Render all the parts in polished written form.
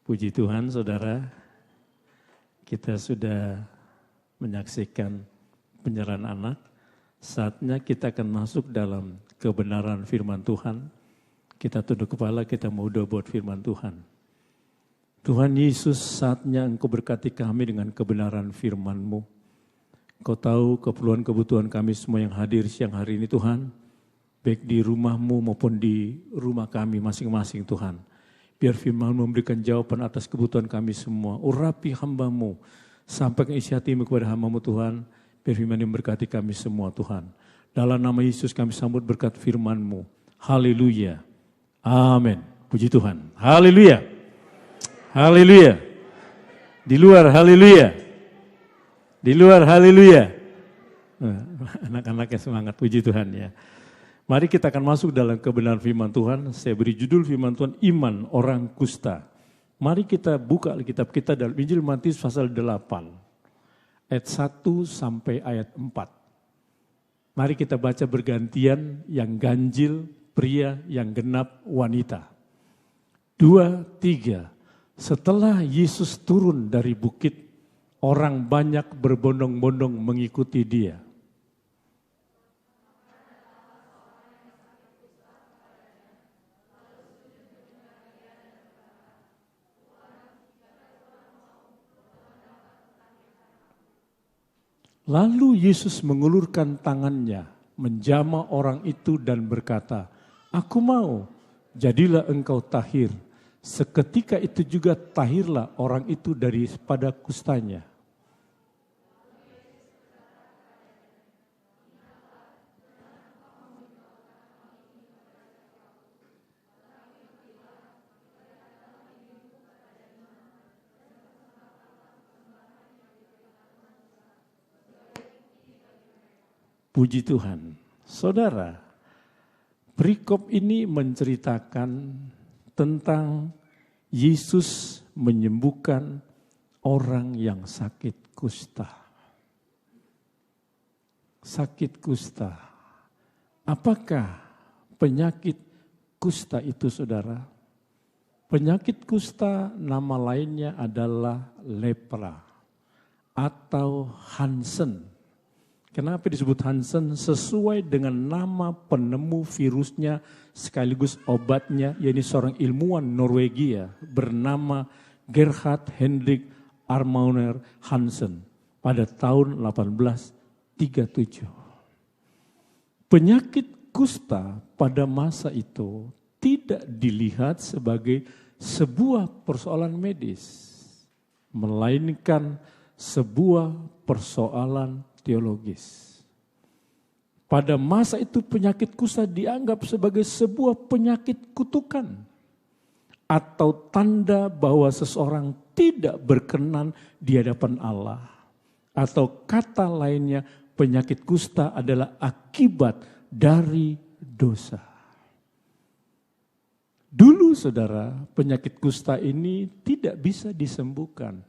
Puji Tuhan, saudara, kita sudah menyaksikan penyerahan anak. Saatnya kita akan masuk dalam kebenaran firman Tuhan. Kita tunduk kepala, kita mau doa buat firman Tuhan. Tuhan Yesus, saatnya Engkau berkati kami dengan kebenaran firman-Mu. Engkau tahu keperluan kebutuhan kami semua yang hadir siang hari ini Tuhan. Baik di rumah-Mu maupun di rumah kami masing-masing Tuhan. Biar firman-Mu memberikan jawaban atas kebutuhan kami semua. Urapi hamba-Mu. Sampaikan isi hati-Mu kepada hamba-Mu Tuhan. Biar firman yang berkati kami semua Tuhan. Dalam nama Yesus kami sambut berkat firman-Mu. Haleluya. Amin. Puji Tuhan. Haleluya. Haleluya. Di luar haleluya. Di luar haleluya. Anak-anaknya semangat. Puji Tuhan ya. Mari kita akan masuk dalam kebenaran firman Tuhan. Saya beri judul firman Tuhan, Iman Orang Kusta. Mari kita buka Alkitab kita dalam Injil Matius pasal 8. Ayat 1 sampai ayat 4. Mari kita baca bergantian, yang ganjil, pria, yang genap, wanita. 2, 3. Setelah Yesus turun dari bukit, orang banyak berbondong-bondong mengikuti dia. Lalu Yesus mengulurkan tangannya, menjamah orang itu dan berkata, "Aku mau, jadilah engkau tahir." Seketika itu juga tahirlah orang itu daripada kustanya. Puji Tuhan. Saudara, perikop ini menceritakan tentang Yesus menyembuhkan orang yang sakit kusta. Sakit kusta. Apakah penyakit kusta itu, saudara? Penyakit kusta nama lainnya adalah lepra atau Hansen. Kenapa disebut Hansen? Sesuai dengan nama penemu virusnya sekaligus obatnya, yaitu seorang ilmuwan Norwegia bernama Gerhard Hendrik Armauner Hansen pada tahun 1837. Penyakit kusta pada masa itu tidak dilihat sebagai sebuah persoalan medis, melainkan sebuah persoalan teologis. Pada masa itu penyakit kusta dianggap sebagai sebuah penyakit kutukan atau tanda bahwa seseorang tidak berkenan di hadapan Allah. Atau kata lainnya, penyakit kusta adalah akibat dari dosa. Dulu saudara, penyakit kusta ini tidak bisa disembuhkan.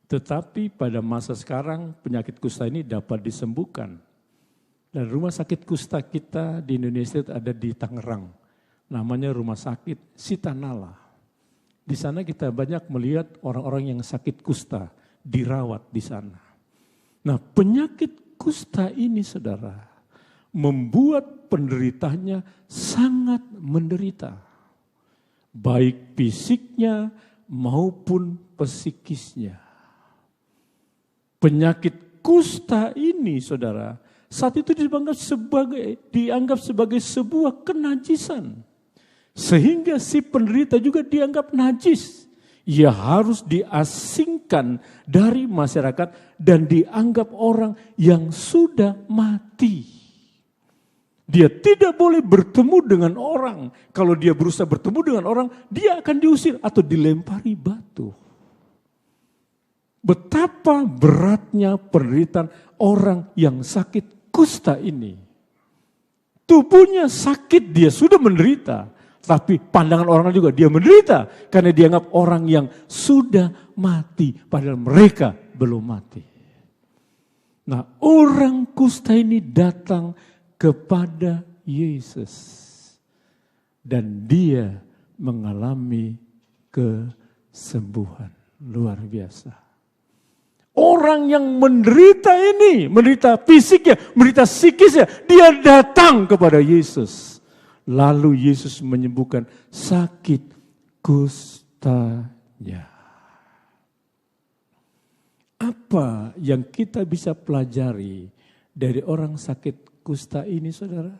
Tetapi pada masa sekarang penyakit kusta ini dapat disembuhkan. Dan rumah sakit kusta kita di Indonesia ada di Tangerang. Namanya Rumah Sakit Sitanala. Di sana kita banyak melihat orang-orang yang sakit kusta dirawat di sana. Nah, penyakit kusta ini saudara membuat penderitanya sangat menderita. Baik fisiknya maupun psikisnya. Penyakit kusta ini saudara, saat itu dianggap sebagai sebuah kenajisan. Sehingga si penderita juga dianggap najis. Ia harus diasingkan dari masyarakat dan dianggap orang yang sudah mati. Dia tidak boleh bertemu dengan orang. Kalau dia berusaha bertemu dengan orang, dia akan diusir atau dilempari batu. Betapa beratnya penderitaan orang yang sakit kusta ini. Tubuhnya sakit, dia sudah menderita. Tapi pandangan orang juga dia menderita. Karena dianggap orang yang sudah mati. Padahal mereka belum mati. Nah, orang kusta ini datang kepada Yesus. Dan dia mengalami kesembuhan. Luar biasa. Orang yang menderita ini, menderita fisiknya, menderita psikisnya, dia datang kepada Yesus. Lalu Yesus menyembuhkan sakit kustanya. Apa yang kita bisa pelajari dari orang sakit kusta ini, saudara?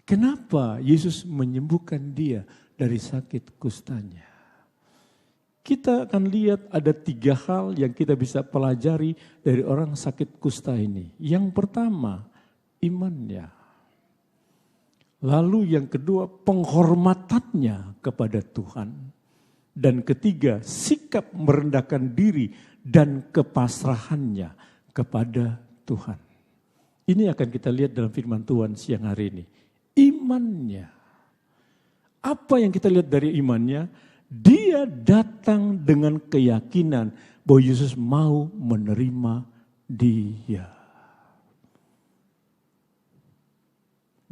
Kenapa Yesus menyembuhkan dia dari sakit kustanya? Kita akan lihat ada 3 hal yang kita bisa pelajari dari orang sakit kusta ini. Yang pertama, imannya. Lalu yang kedua, penghormatannya kepada Tuhan. Dan ketiga, sikap merendahkan diri dan kepasrahannya kepada Tuhan. Ini akan kita lihat dalam firman Tuhan siang hari ini. Imannya. Apa yang kita lihat dari imannya? Dia datang dengan keyakinan bahwa Yesus mau menerima dia.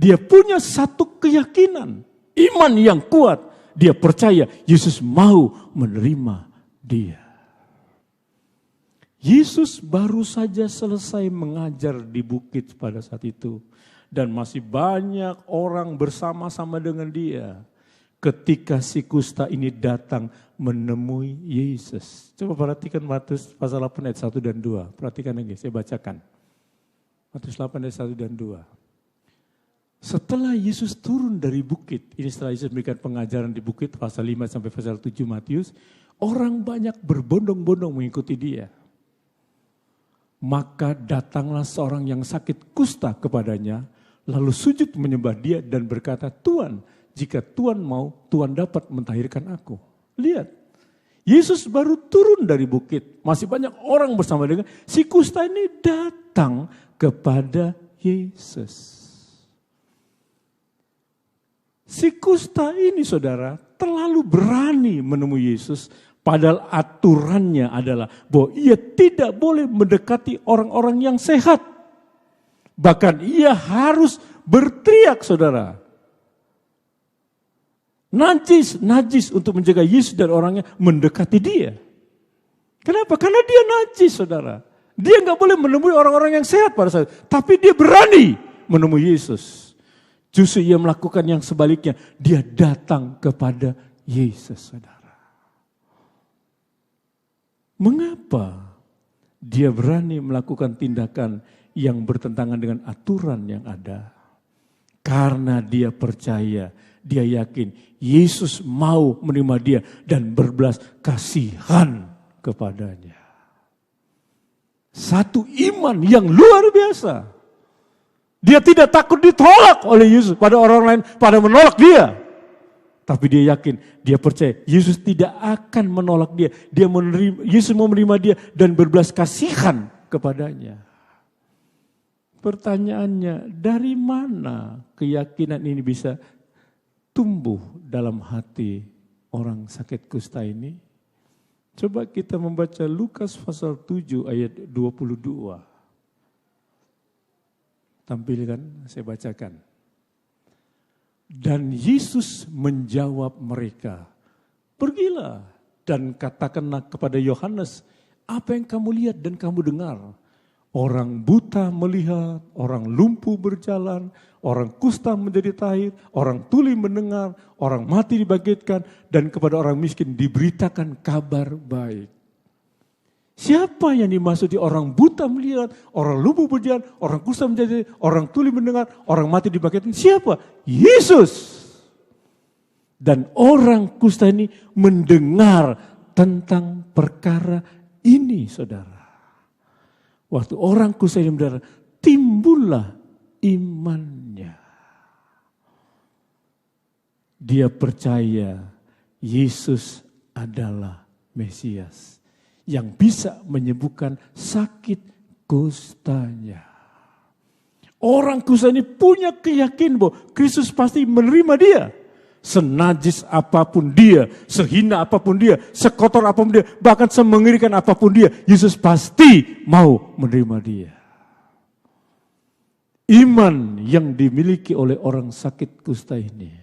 Dia punya satu keyakinan, iman yang kuat. Dia percaya Yesus mau menerima dia. Yesus baru saja selesai mengajar di bukit pada saat itu. Dan masih banyak orang bersama-sama dengan dia. Ketika si kusta ini datang menemui Yesus. Coba perhatikan Matius pasal 8 ayat 1 dan 2. Perhatikan lagi, saya bacakan. Matius 8 ayat 1 dan 2. Setelah Yesus turun dari bukit, ini setelah Yesus memberikan pengajaran di bukit pasal 5 sampai pasal 7 Matius, orang banyak berbondong-bondong mengikuti dia. Maka datanglah seorang yang sakit kusta kepadanya, lalu sujud menyembah dia dan berkata, Tuhan, jika Tuhan mau, Tuhan dapat mentahirkan aku. Lihat, Yesus baru turun dari bukit, masih banyak orang bersama dengan si kusta ini datang kepada Yesus. Si kusta ini, saudara, terlalu berani menemui Yesus. Padahal aturannya adalah bahwa ia tidak boleh mendekati orang-orang yang sehat. Bahkan ia harus berteriak, saudara. Najis untuk menjaga Yesus dan orangnya mendekati dia. Kenapa? Karena dia najis, saudara. Dia nggak boleh menemui orang-orang yang sehat pada saat itu. Tapi dia berani menemui Yesus. Justru ia melakukan yang sebaliknya. Dia datang kepada Yesus, saudara. Mengapa dia berani melakukan tindakan yang bertentangan dengan aturan yang ada? Karena dia percaya, dia yakin Yesus mau menerima dia dan berbelas kasihan kepadanya. Satu iman yang luar biasa. Dia tidak takut ditolak oleh Yesus pada orang lain pada menolak dia. Tapi dia yakin, dia percaya Yesus tidak akan menolak dia. Yesus mau menerima dia dan berbelas kasihan kepadanya. Pertanyaannya, dari mana keyakinan ini bisa tumbuh dalam hati orang sakit kusta ini? Coba kita membaca Lukas pasal 7 ayat 22. Tampilkan, saya bacakan. Dan Yesus menjawab mereka, pergilah dan katakanlah kepada Yohanes, apa yang kamu lihat dan kamu dengar. Orang buta melihat, orang lumpuh berjalan, orang kusta menjadi tahir, orang tuli mendengar, orang mati dibangkitkan, dan kepada orang miskin diberitakan kabar baik. Siapa yang dimaksudi orang buta melihat, orang lumpuh berjalan, orang kusta menjadi, orang tuli mendengar, orang mati dibangkitkan? Siapa? Yesus. Dan orang kusta ini mendengar tentang perkara ini, saudara. Waktu orang kusta ini mendengar, timbullah imannya. Dia percaya Yesus adalah Mesias yang bisa menyembuhkan sakit kustanya. Orang kusta ini punya keyakinan bahwa Kristus pasti menerima dia. Senajis apapun dia, sehina apapun dia, sekotor apapun dia, bahkan semengerikan apapun dia, Yesus pasti mau menerima dia. Iman yang dimiliki oleh orang sakit kusta ini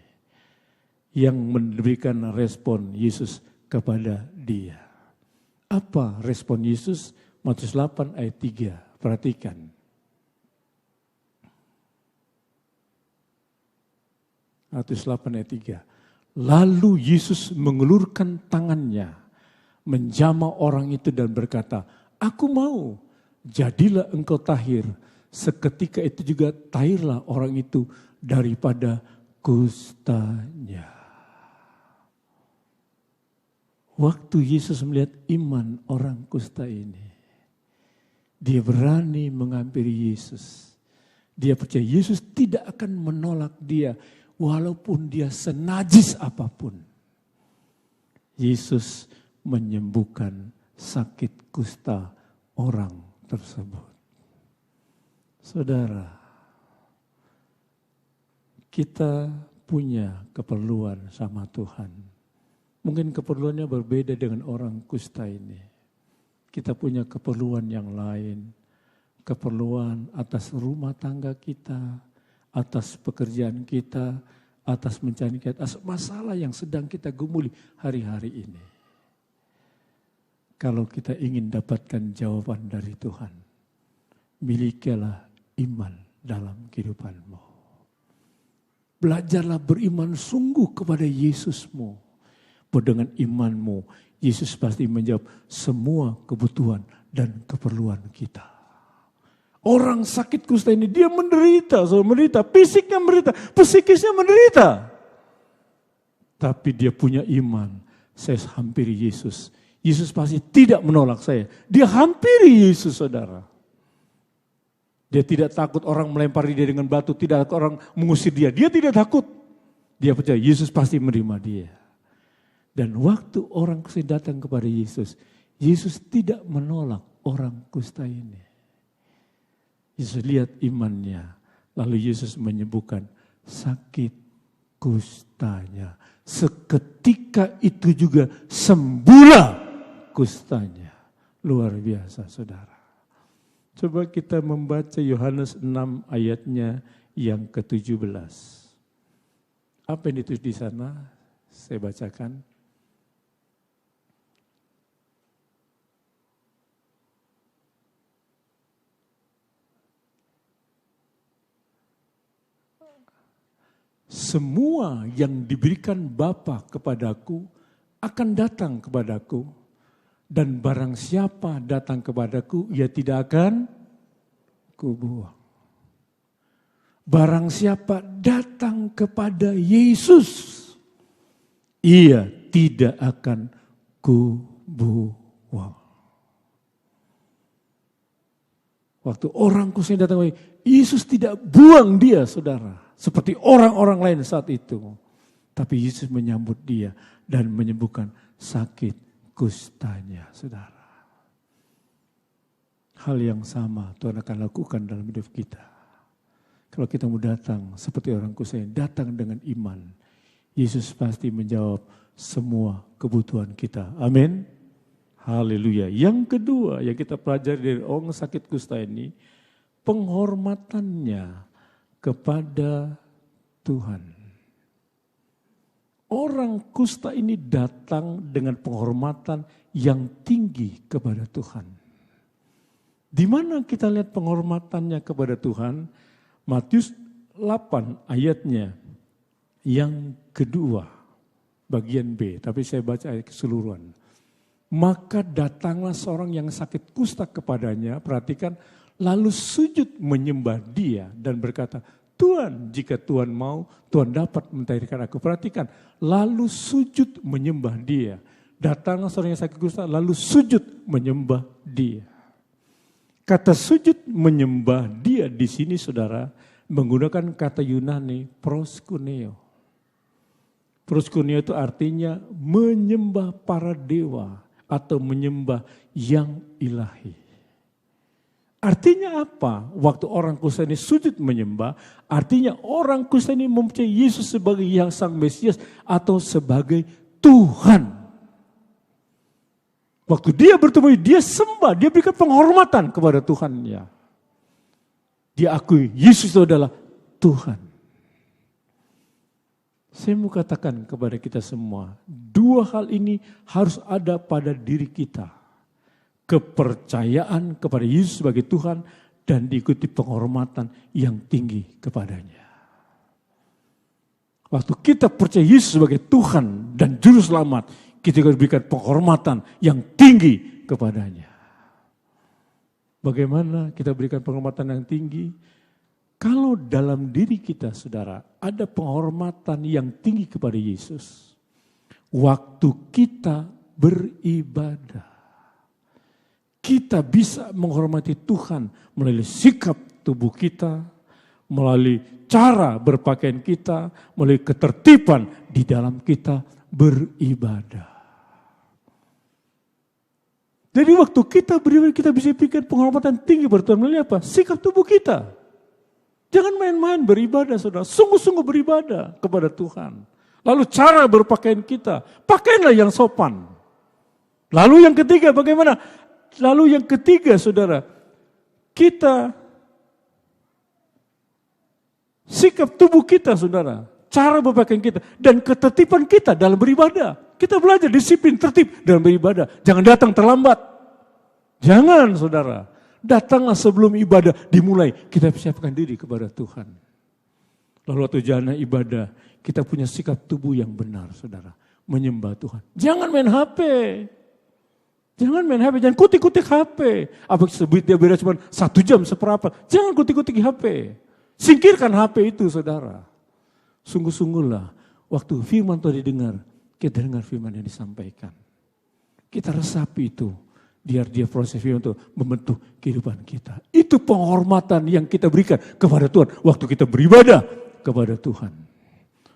yang memberikan respon Yesus kepada dia. Apa respon Yesus? Matius 8 ayat 3. Perhatikan. Matius 8 ayat 3. Lalu Yesus mengulurkan tangannya, menjamah orang itu dan berkata, "Aku mau, jadilah engkau tahir." Seketika itu juga tahirlah orang itu daripada kustanya. Waktu Yesus melihat iman orang kusta ini, dia berani menghampiri Yesus. Dia percaya Yesus tidak akan menolak dia walaupun dia senajis apapun. Yesus menyembuhkan sakit kusta orang tersebut. Saudara, kita punya keperluan sama Tuhan. Mungkin keperluannya berbeda dengan orang kusta ini. Kita punya keperluan yang lain. Keperluan atas rumah tangga kita, atas pekerjaan kita, atas mencari kita, atas masalah yang sedang kita gumuli hari-hari ini. Kalau kita ingin dapatkan jawaban dari Tuhan, milikilah iman dalam kehidupanmu. Belajarlah beriman sungguh kepada Yesusmu. Dengan imanmu, Yesus pasti menjawab semua kebutuhan dan keperluan kita. Orang sakit kusta ini dia menderita, fisiknya menderita, psikisnya menderita. Tapi dia punya iman, saya hampiri Yesus. Yesus pasti tidak menolak saya. Dia hampiri Yesus, saudara. Dia tidak takut orang melempari dia dengan batu, tidak takut orang mengusir dia. Dia tidak takut. Dia percaya Yesus pasti menerima dia. Dan waktu orang kusta datang kepada Yesus, Yesus tidak menolak orang kusta ini. Yesus lihat imannya, lalu Yesus menyembuhkan sakit kustanya. Seketika itu juga sembuhlah kustanya. Luar biasa, saudara. Coba kita membaca Yohanes 6 ayatnya yang ke-17. Apa yang ditulis di sana? Saya bacakan. Semua yang diberikan Bapa kepadaku akan datang kepadaku. Dan barang siapa datang kepadaku, ia tidak akan kubuang. Barang siapa datang kepada Yesus, ia tidak akan kubuang. Waktu orang kusta datang, Yesus tidak buang dia, saudara. Seperti orang-orang lain saat itu. Tapi Yesus menyambut dia dan menyembuhkan sakit kustanya, saudara. Hal yang sama Tuhan akan lakukan dalam hidup kita. Kalau kita mau datang seperti orang kusta yang datang dengan iman, Yesus pasti menjawab semua kebutuhan kita. Amin. Haleluya. Yang kedua yang kita pelajari dari orang sakit kusta ini, penghormatannya kepada Tuhan. Orang kusta ini datang dengan penghormatan yang tinggi kepada Tuhan. Di mana kita lihat penghormatannya kepada Tuhan? Matius 8 ayatnya yang kedua, bagian B, tapi saya baca ayat keseluruhan. Maka datanglah seorang yang sakit kusta kepadanya, perhatikan, lalu sujud menyembah dia dan berkata, Tuhan, jika Tuhan mau, Tuhan dapat mentahirkan aku. Perhatikan, lalu sujud menyembah dia. Datanglah seorang yang sakit kusta, lalu sujud menyembah dia. Kata sujud menyembah dia di sini, saudara, menggunakan kata Yunani proskuneo. Proskuneo itu artinya menyembah para dewa atau menyembah yang ilahi. Artinya apa? Waktu orang kusta ini sujud menyembah, artinya orang kusta ini mempercayai Yesus sebagai yang sang Mesias atau sebagai Tuhan. Waktu dia bertemu, dia sembah, dia berikan penghormatan kepada Tuhannya. Dia akui Yesus itu adalah Tuhan. Saya mau katakan kepada kita semua, dua hal ini harus ada pada diri kita. Kepercayaan kepada Yesus sebagai Tuhan dan diikuti penghormatan yang tinggi kepadanya. Waktu kita percaya Yesus sebagai Tuhan dan Juru Selamat, kita harus berikan penghormatan yang tinggi kepadanya. Bagaimana kita berikan penghormatan yang tinggi? Kalau dalam diri kita, saudara, ada penghormatan yang tinggi kepada Yesus, waktu kita beribadah, kita bisa menghormati Tuhan melalui sikap tubuh kita, melalui cara berpakaian kita, melalui ketertiban di dalam kita beribadah. Jadi waktu kita beribadah, kita bisa berikan penghormatan tinggi kepada Tuhan melalui apa? Sikap tubuh kita. Jangan main-main beribadah, saudara. Sungguh-sungguh beribadah kepada Tuhan. Lalu cara berpakaian kita, pakaianlah yang sopan. Lalu yang ketiga bagaimana? Lalu yang ketiga, saudara, kita sikap tubuh kita, saudara, cara berpakaian kita, dan ketertiban kita dalam beribadah. Kita belajar disiplin, tertib dalam beribadah. Jangan datang terlambat. Jangan, saudara. Datanglah sebelum ibadah dimulai, kita siapkan diri kepada Tuhan. Lalu waktu jalan ibadah, kita punya sikap tubuh yang benar, saudara. Menyembah Tuhan. Jangan main HP. Jangan main HP, jangan kutik-kutik HP. Apa sebut dia beda cuma 1 jam seperempat. Jangan kutik-kutik HP. Singkirkan HP itu, saudara. Sungguh-sungguhlah, waktu firman Tuhan didengar, kita dengar firman yang disampaikan. Kita resapi itu. Biar dia proses firman itu membentuk kehidupan kita. Itu penghormatan yang kita berikan kepada Tuhan waktu kita beribadah kepada Tuhan.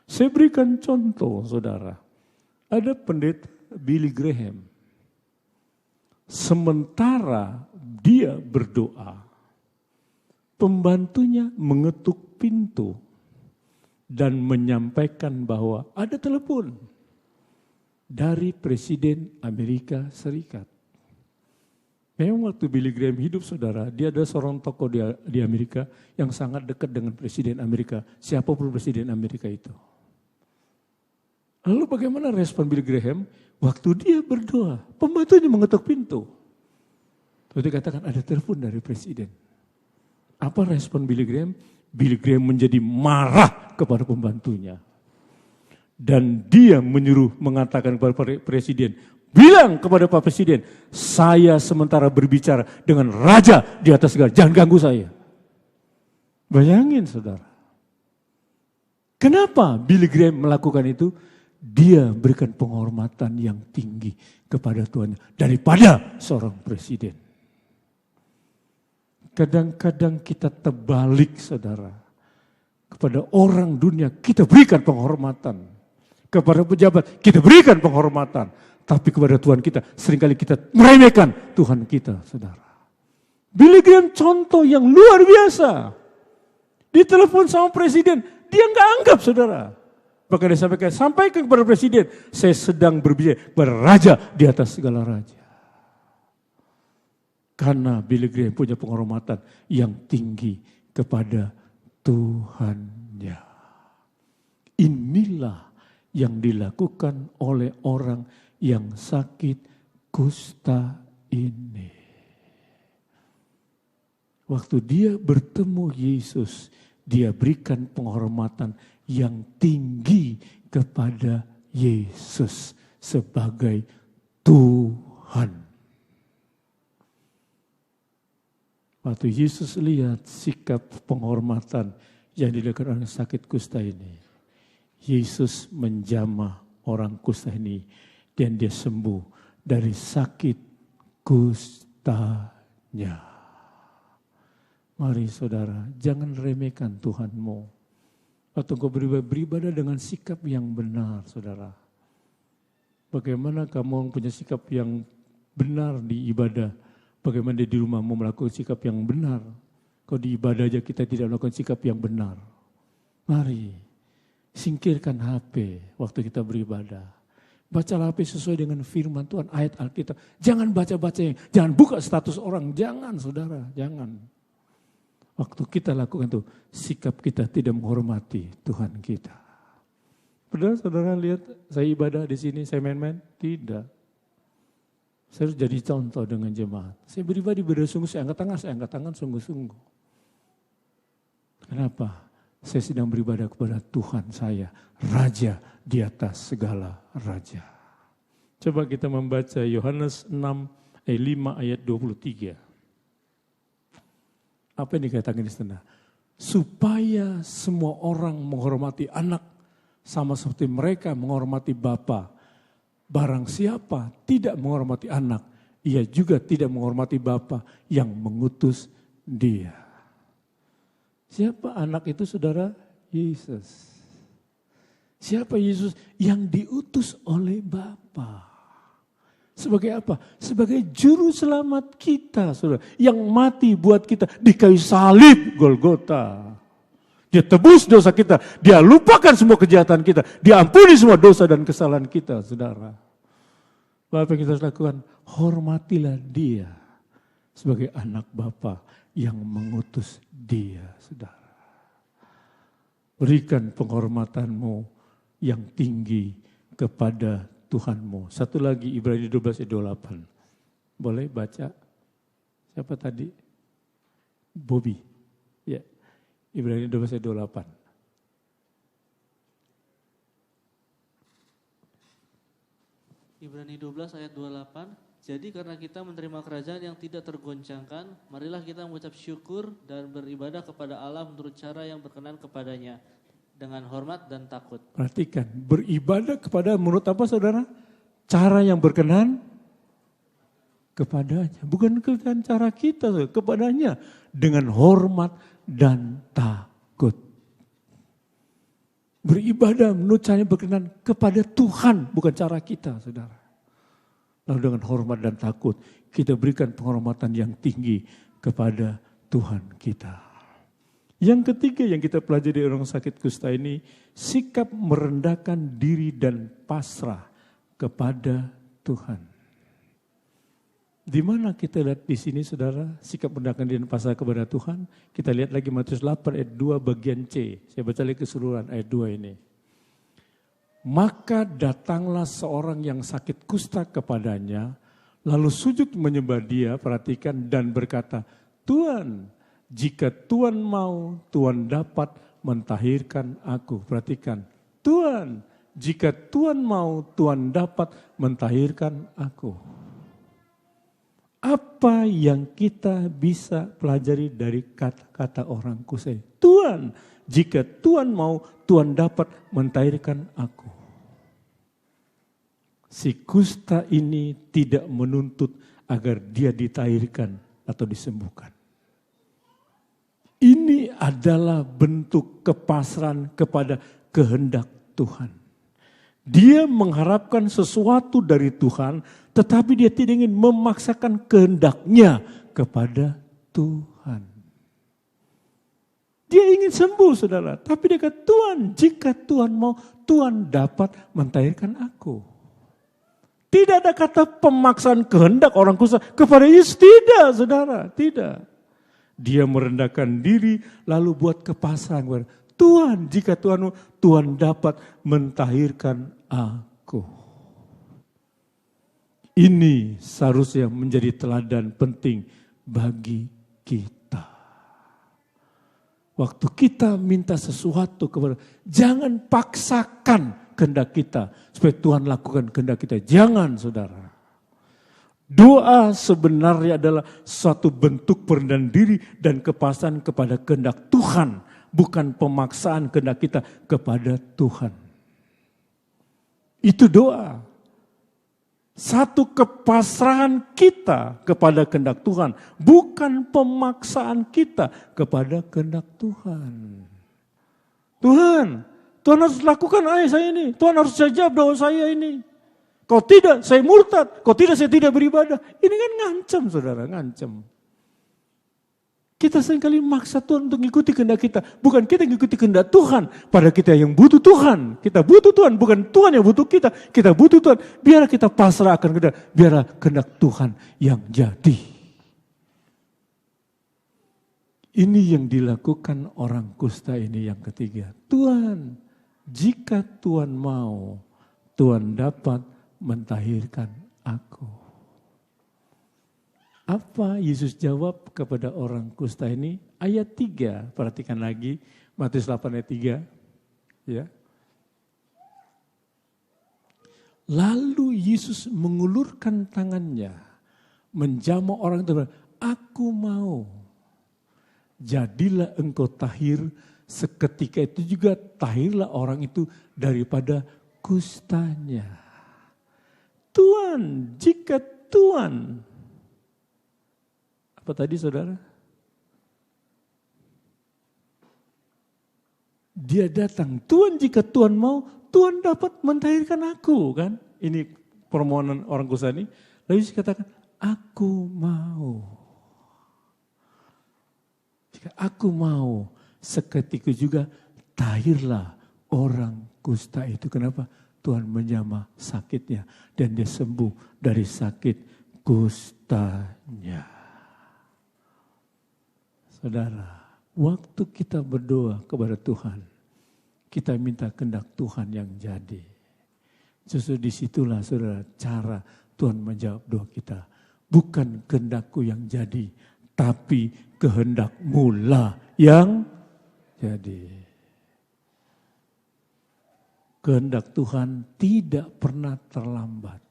Saya berikan contoh, saudara. Ada pendeta Billy Graham. Sementara dia berdoa, pembantunya mengetuk pintu dan menyampaikan bahwa ada telepon dari Presiden Amerika Serikat. Memang waktu Billy Graham hidup, saudara, dia adalah seorang tokoh di Amerika yang sangat dekat dengan Presiden Amerika, siapapun Presiden Amerika itu. Lalu bagaimana respon Billy Graham? Waktu dia berdoa, pembantunya mengetuk pintu. Lalu dia katakan ada telepon dari Presiden. Apa respon Billy Graham? Billy Graham menjadi marah kepada pembantunya. Dan dia menyuruh mengatakan kepada Presiden, bilang kepada Pak Presiden, saya sementara berbicara dengan raja di atas segala, jangan ganggu saya. Bayangin, saudara. Kenapa Billy Graham melakukan itu? Dia berikan penghormatan yang tinggi kepada Tuhan daripada seorang presiden. Kadang-kadang kita terbalik, saudara. Kepada orang dunia kita berikan penghormatan. Kepada pejabat kita berikan penghormatan. Tapi kepada Tuhan kita, seringkali kita meremehkan Tuhan kita, saudara. Billy Graham contoh yang luar biasa. Ditelepon sama presiden, dia nggak anggap, saudara. Bahkan dia sampaikan kepada presiden, saya sedang berbicara kepada raja di atas segala raja. Karena Billy Graham punya penghormatan yang tinggi kepada Tuhannya. Inilah yang dilakukan oleh orang yang sakit kusta ini. Waktu dia bertemu Yesus, dia berikan penghormatan yang tinggi kepada Yesus sebagai Tuhan. Waktu Yesus lihat sikap penghormatan yang dilakukan orang sakit kusta ini, Yesus menjamah orang kusta ini dan dia sembuh dari sakit kustanya. Mari saudara, jangan remehkan Tuhanmu. Atau engkau beribadah dengan sikap yang benar, saudara. Bagaimana kamu punya sikap yang benar di ibadah? Bagaimana di rumah mau melakukan sikap yang benar? Kalau di ibadah aja kita tidak melakukan sikap yang benar. Mari, singkirkan HP waktu kita beribadah. Bacalah HP sesuai dengan firman Tuhan, ayat Alkitab. Jangan baca-baca, jangan buka status orang, jangan saudara, jangan. Waktu kita lakukan itu, sikap kita tidak menghormati Tuhan kita. Padahal saudara lihat, saya ibadah di sini, saya main-main? Tidak. Saya harus jadi contoh dengan jemaat. Saya beribadah sungguh, saya angkat tangan sungguh-sungguh. Kenapa? Saya sedang beribadah kepada Tuhan saya, Raja di atas segala Raja. Coba kita membaca Yohanes 5 ayat 23. Apa yang dikatakan di sana? Supaya semua orang menghormati anak sama seperti mereka menghormati Bapa. Barang siapa tidak menghormati anak, ia juga tidak menghormati Bapa yang mengutus dia. Siapa anak itu saudara? Yesus. Siapa Yesus? Yang diutus oleh Bapa. Sebagai apa? Sebagai juru selamat kita, saudara. Yang mati buat kita di kayu salib Golgota. Dia tebus dosa kita. Dia lupakan semua kejahatan kita. Dia ampuni semua dosa dan kesalahan kita, saudara. Apa yang kita harus lakukan? Hormatilah dia sebagai anak Bapa yang mengutus dia, saudara. Berikan penghormatanmu yang tinggi kepada Tuhanmu. Satu lagi Ibrani 12 ayat 28. Boleh baca? Siapa tadi? Bobby. Ya. Ibrani 12 ayat 28. Ibrani 12 ayat 28. Jadi karena kita menerima kerajaan yang tidak tergoncangkan, marilah kita mengucap syukur dan beribadah kepada Allah menurut cara yang berkenan kepadanya. Dengan hormat dan takut. Perhatikan, beribadah kepada menurut apa saudara? Cara yang berkenan kepadanya. Bukan dengan cara kita, saudara. Kepadanya. Dengan hormat dan takut. Beribadah menurut cara yang berkenan kepada Tuhan, bukan cara kita, saudara. Lalu dengan hormat dan takut, kita berikan penghormatan yang tinggi kepada Tuhan kita. Yang ketiga yang kita pelajari dari orang sakit kusta ini, sikap merendahkan diri dan pasrah kepada Tuhan. Di mana kita lihat di sini saudara, sikap merendahkan diri dan pasrah kepada Tuhan? Kita lihat lagi Matius 8 ayat 2 bagian C. Saya baca lagi keseluruhan ayat 2 ini. Maka datanglah seorang yang sakit kusta kepadanya, lalu sujud menyembah dia, perhatikan, dan berkata, Tuhan, jika Tuhan mau, Tuhan dapat mentahirkan aku. Perhatikan, Tuhan, jika Tuhan mau, Tuhan dapat mentahirkan aku. Apa yang kita bisa pelajari dari kata-kata orang kusta? Tuhan, jika Tuhan mau, Tuhan dapat mentahirkan aku. Si kusta ini tidak menuntut agar dia ditahirkan atau disembuhkan. Ini adalah bentuk kepasrahan kepada kehendak Tuhan. Dia mengharapkan sesuatu dari Tuhan, tetapi dia tidak ingin memaksakan kehendaknya kepada Tuhan. Dia ingin sembuh, saudara. Tapi dia kata, Tuhan, jika Tuhan mau, Tuhan dapat mentahirkan aku. Tidak ada kata pemaksaan kehendak orang kusta kepada Yesus. Tidak, saudara. Tidak. Dia merendahkan diri lalu buat kepasrahan. Tuhan, jika Tuhan mau, Tuhan dapat mentahirkan aku. Ini seharusnya menjadi teladan penting bagi kita. Waktu kita minta sesuatu kepada, jangan paksakan kehendak kita supaya Tuhan lakukan kehendak kita. Jangan, saudara. Doa sebenarnya adalah suatu bentuk perendahan diri dan kepasrahan kepada kehendak Tuhan, bukan pemaksaan kehendak kita kepada Tuhan. Itu doa. Satu kepasrahan kita kepada kehendak Tuhan, bukan pemaksaan kita kepada kehendak Tuhan. Tuhan harus lakukan saya ini. Tuhan harus jawab doa saya ini. Kalau tidak, saya murtad. Kalau tidak, saya tidak beribadah. Ini kan ngancam, saudara, ngancam. Kita seringkali maksa Tuhan untuk mengikuti kehendak kita. Bukan kita mengikuti kehendak Tuhan. Pada kita yang butuh Tuhan. Kita butuh Tuhan, bukan Tuhan yang butuh kita. Kita butuh Tuhan. Biar kita pasrah akan kehendak. Biar kehendak Tuhan yang jadi. Ini yang dilakukan orang kusta ini yang ketiga. Tuhan, jika Tuhan mau, Tuhan dapat mentahirkan aku. Apa Yesus jawab kepada orang kusta ini? Ayat 3, perhatikan lagi, Matius 8 ayat 3. Ya. Lalu Yesus mengulurkan tangannya, menjamah orang itu, aku mau. Jadilah engkau tahir, seketika itu juga tahirlah orang itu daripada kustanya. Tuhan, jika Tuhan, apa tadi saudara? Dia datang, Tuhan jika Tuhan mau, Tuhan dapat mentahirkan aku, kan? Ini permohonan orang kusta ini. Lalu Yesus katakan, aku mau. Jika aku mau, seketika juga tahirlah orang kusta itu. Kenapa? Tuhan menjamah sakitnya dan dia sembuh dari sakit kustanya. Saudara, waktu kita berdoa kepada Tuhan, kita minta kehendak Tuhan yang jadi. Justru disitulah saudara cara Tuhan menjawab doa kita. Bukan kehendakku yang jadi, tapi kehendak-Mu lah yang jadi. Kehendak Tuhan tidak pernah terlambat.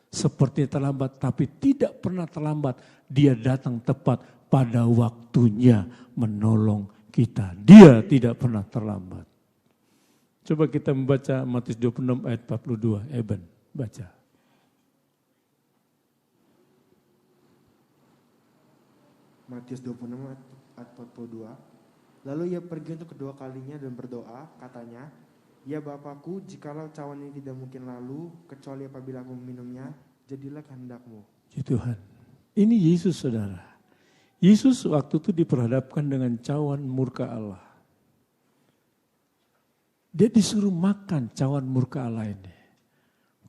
Seperti terlambat tapi tidak pernah terlambat. Dia datang tepat pada waktunya menolong kita. Dia tidak pernah terlambat. Coba kita membaca Matius 26 ayat 42. Eben, baca. Matius 26 ayat 42. Lalu ia pergi untuk kedua kalinya dan berdoa, katanya, ya Bapakku, jikalau cawan ini tidak mungkin lalu, kecuali apabila aku meminumnya, jadilah kehendak-Mu. Ya Tuhan, ini Yesus saudara. Yesus waktu itu diperhadapkan dengan cawan murka Allah. Dia disuruh makan cawan murka Allah ini.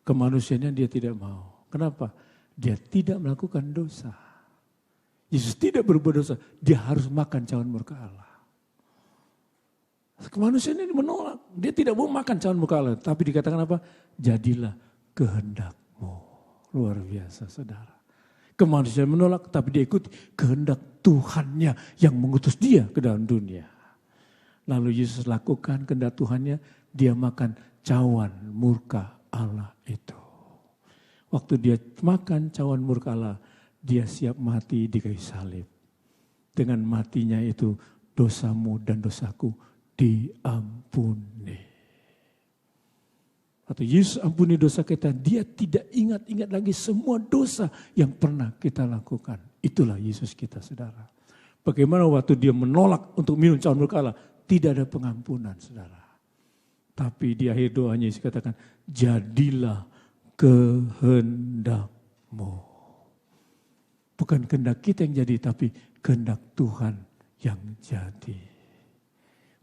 Kemanusiaannya dia tidak mau. Kenapa? Dia tidak melakukan dosa. Yesus tidak berbuat dosa, dia harus makan cawan murka Allah. Kemanusiaan ini menolak, dia tidak mau makan cawan murka Allah. Tapi dikatakan apa? Jadilah kehendak-Mu. Luar biasa saudara. Kemanusiaan menolak, tapi dia ikut kehendak Tuhannya yang mengutus dia ke dalam dunia. Lalu Yesus lakukan kehendak Tuhannya, dia makan cawan murka Allah itu. Waktu dia makan cawan murka Allah, dia siap mati di kayu salib. Dengan matinya itu dosamu dan dosaku diampuni. Waktu Yesus ampuni dosa kita, dia tidak ingat-ingat lagi semua dosa yang pernah kita lakukan. Itulah Yesus kita saudara. Bagaimana waktu dia menolak untuk minum cawan murka Allah, tidak ada pengampunan saudara. Tapi di akhir doanya Yesus katakan, jadilah kehendak-Mu. Bukan kehendak kita yang jadi, tapi kehendak Tuhan yang jadi.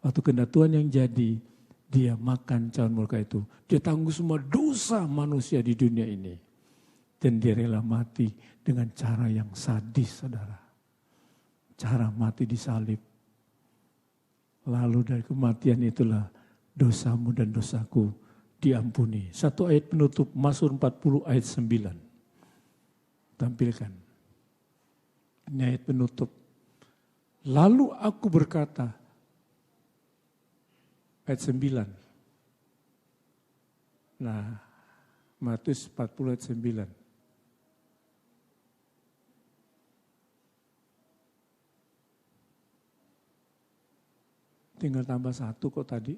Waktu kehendak Tuhan yang jadi, dia makan cawan murka itu. Dia tanggung semua dosa manusia di dunia ini. Dan dia rela mati dengan cara yang sadis, saudara. Cara mati disalib. Lalu dari kematian itulah dosamu dan dosaku diampuni. Satu ayat penutup, Mazmur 40 ayat 9. Tampilkan. Ini ayat penutup. Lalu aku berkata, ayat 9. Nah, Matius 40 ayat 9. Tinggal tambah satu kok tadi.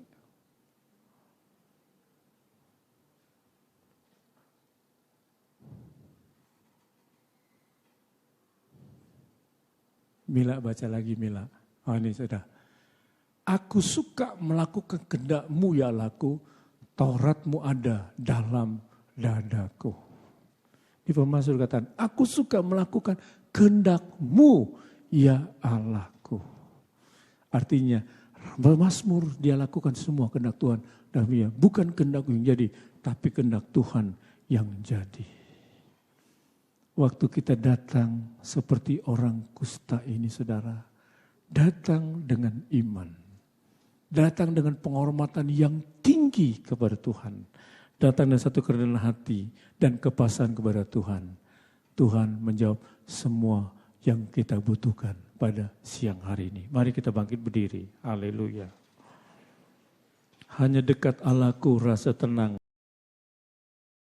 Mila baca lagi Mila. Oh ini sudah. Aku suka melakukan kehendak-Mu ya Allahku. Taurat-Mu ada dalam dadaku. Di Mazmur katakan, aku suka melakukan kehendak-Mu ya Allahku. Artinya, Mazmur dia lakukan semua kehendak Tuhan. Dan dia bukan kehendak yang jadi, tapi kehendak Tuhan yang jadi. Waktu kita datang seperti orang kusta ini saudara. datang dengan iman. Datang dengan penghormatan yang tinggi kepada Tuhan. Datang dengan satu kerendahan hati dan kepasan kepada Tuhan. Tuhan menjawab semua yang kita butuhkan pada siang hari ini. Mari kita bangkit berdiri. Haleluya. Hanya dekat Allahku rasa tenang.